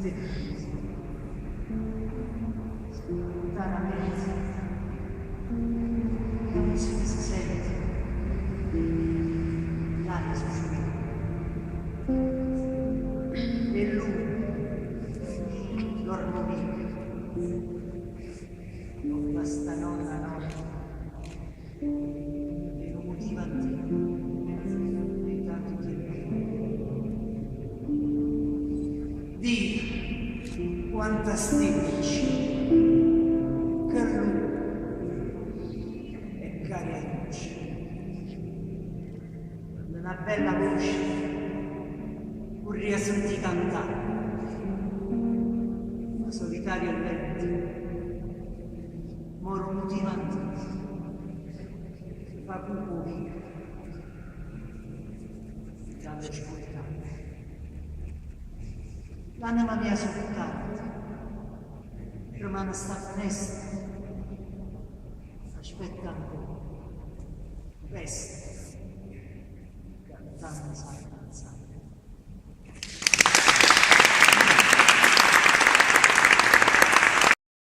stessa, lontanamente, la musica si sente, l'aria si scioglie. E lui, l'armonia, con questa nonna notte, e lo motiva a te, e tanto tempo. Dio, quanta stecci, che lui è cari a luce. Una bella voce, vorrei sentire cantare, ma solitario il vento, moro motivante, si fa cupo via, dalle ascoltare. L'anima mia soltanto, rimane sta finestra, aspetta ancora, resta.